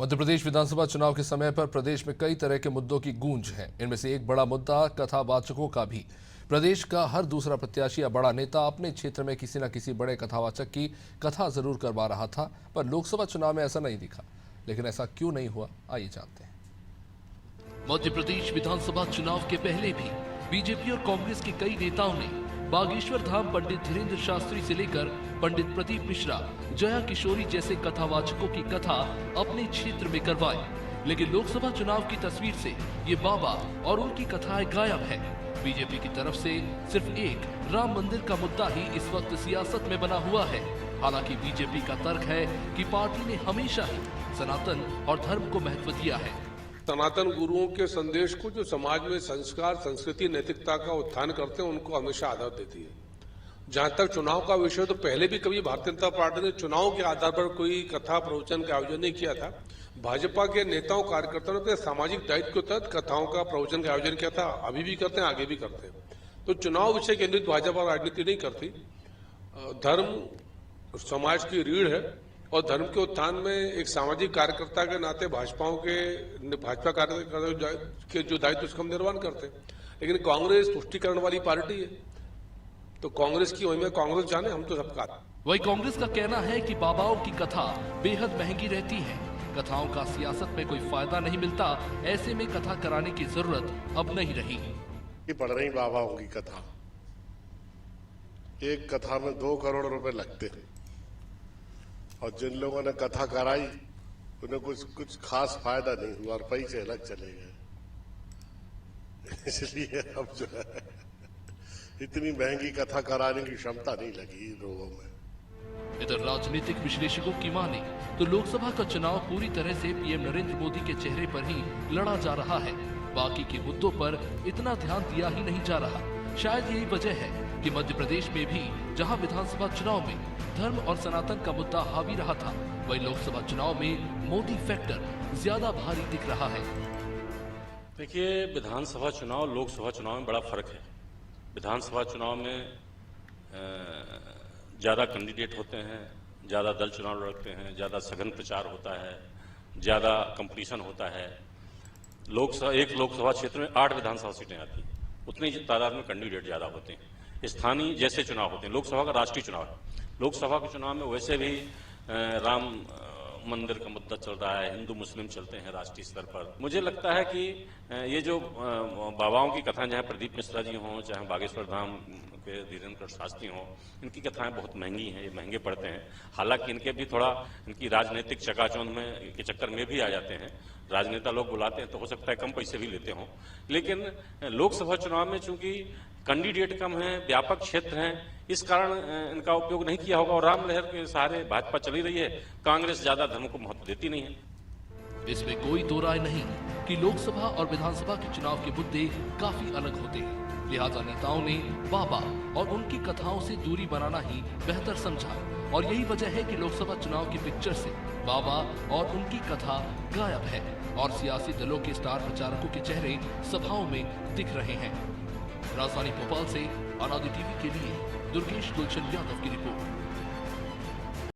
मध्य प्रदेश विधानसभा चुनाव के समय पर प्रदेश में कई तरह के मुद्दों की गूंज है। इनमें से एक बड़ा मुद्दा कथावाचकों का भी। प्रदेश का हर दूसरा प्रत्याशी या बड़ा नेता अपने क्षेत्र में किसी न किसी बड़े कथावाचक की कथा जरूर करवा रहा था, पर लोकसभा चुनाव में ऐसा नहीं दिखा। लेकिन ऐसा क्यों नहीं हुआ, आइए जानते हैं। मध्य प्रदेश विधानसभा चुनाव के पहले भी बीजेपी और कांग्रेस के कई नेताओं ने बागेश्वर धाम पंडित धीरेन्द्र शास्त्री से लेकर पंडित प्रदीप मिश्रा, जया किशोरी जैसे कथावाचकों की कथा अपने क्षेत्र में करवाई। लेकिन लोकसभा चुनाव की तस्वीर से ये बाबा और उनकी कथाएं गायब है। बीजेपी की तरफ से सिर्फ एक राम मंदिर का मुद्दा ही इस वक्त सियासत में बना हुआ है। हालांकि बीजेपी का तर्क है कि पार्टी ने हमेशा ही सनातन और धर्म को महत्व दिया है। सनातन गुरुओं के संदेश को जो समाज में संस्कार, संस्कृति, नैतिकता का उत्थान करते हैं, उनको हमेशा आदर देती है। जहां तक चुनाव का विषय, तो पहले भी कभी भारतीय जनता पार्टी ने चुनाव के आधार पर कोई कथा प्रवचन का आयोजन नहीं किया था। भाजपा के नेताओं कार्यकर्ताओं ने सामाजिक दायित्व के तहत कथाओं का प्रवचन का आयोजन किया था। अभी भी करते हैं, आगे भी करते हैं। तो चुनाव विषय केंद्रित भाजपा राजनीति नहीं करती। धर्म समाज की रीढ़ है और धर्म के उत्थान में एक सामाजिक कार्यकर्ता के नाते भाजपा कार्यकर्ता के जो दायित्व उसका हम निर्वहन करते हैं। लेकिन कांग्रेस तुष्टिकरण वाली पार्टी है, तो कांग्रेस की वही में कांग्रेस जाने, हम तो सबका। वही कांग्रेस का कहना है कि बाबाओं की कथा बेहद महंगी रहती है। कथाओं का सियासत में कोई फायदा नहीं मिलता। ऐसे में कथा कराने की जरूरत अब नहीं रही। पढ़ रही बाबाओं की कथा, एक कथा में 2 करोड़ रुपए लगते हैं और जिन लोगों ने कथा कराई उन्हें कुछ खास फायदा नहीं हुआ और पैसे अलग चले गए। इसलिए अब जो है इतनी महंगी कथा कराने की क्षमता नहीं लगी लोगों में। इधर राजनीतिक विश्लेषकों की माने तो लोकसभा का चुनाव पूरी तरह से पीएम नरेंद्र मोदी के चेहरे पर ही लड़ा जा रहा है। बाकी के मुद्दों पर इतना ध्यान दिया ही नहीं जा रहा। शायद यही वजह है कि मध्य प्रदेश में भी जहां विधानसभा चुनाव में धर्म और सनातन का मुद्दा हावी रहा था, वहीं लोकसभा चुनाव में मोदी फैक्टर ज्यादा भारी दिख रहा है। देखिए, विधानसभा चुनाव लोकसभा चुनाव में बड़ा फर्क है। विधानसभा चुनाव में ज्यादा कैंडिडेट होते हैं, ज्यादा दल चुनाव लड़ते हैं, ज्यादा सघन प्रचार होता है, ज्यादा कंपटीशन होता है। एक लोकसभा क्षेत्र में 8 विधानसभा सीटें आती हैं, उतनी तादाद में कैंडिडेट ज्यादा होते हैं। स्थानीय जैसे चुनाव होते हैं, लोकसभा का राष्ट्रीय चुनाव है। लोकसभा के चुनाव में वैसे भी राम मंदिर का मुद्दा चल रहा है, हिंदू मुस्लिम चलते हैं राष्ट्रीय स्तर पर। मुझे लगता है कि ये जो बाबाओं की कथाएं, चाहे प्रदीप मिश्रा जी हों, चाहे बागेश्वर धाम के धीरेन्द्र शास्त्री हों, इनकी कथाएं बहुत महंगी हैं, ये महंगे पड़ते हैं। हालांकि इनके भी थोड़ा इनकी राजनीतिक चकाचौंध में के चक्कर में भी आ जाते हैं। राजनेता लोग बुलाते हैं तो हो सकता है कम पैसे भी लेते हों। लेकिन लोकसभा चुनाव में चूंकि कैंडिडेट कम है, व्यापक क्षेत्र हैं, इस कारण इनका उपयोग नहीं किया होगा। और राम लहर के सहारे भाजपा चली रही है, कांग्रेस ज्यादा धर्म को महत्व देती नहीं है। इसमें कोई दो राय नहीं कि लोकसभा और विधानसभा के चुनाव के मुद्दे काफी अलग होते हैं। लिहाजा नेताओं ने बाबा और उनकी कथाओं से दूरी बनाना ही बेहतर समझा। और यही वजह है कि लोकसभा चुनाव की पिक्चर से बाबा और उनकी कथा गायब है और सियासी दलों के स्टार प्रचारकों के चेहरे सभाओं में दिख रहे हैं। राजधानी भोपाल से अनादि टीवी के लिए दुर्गेश गुलशन यादव की रिपोर्ट।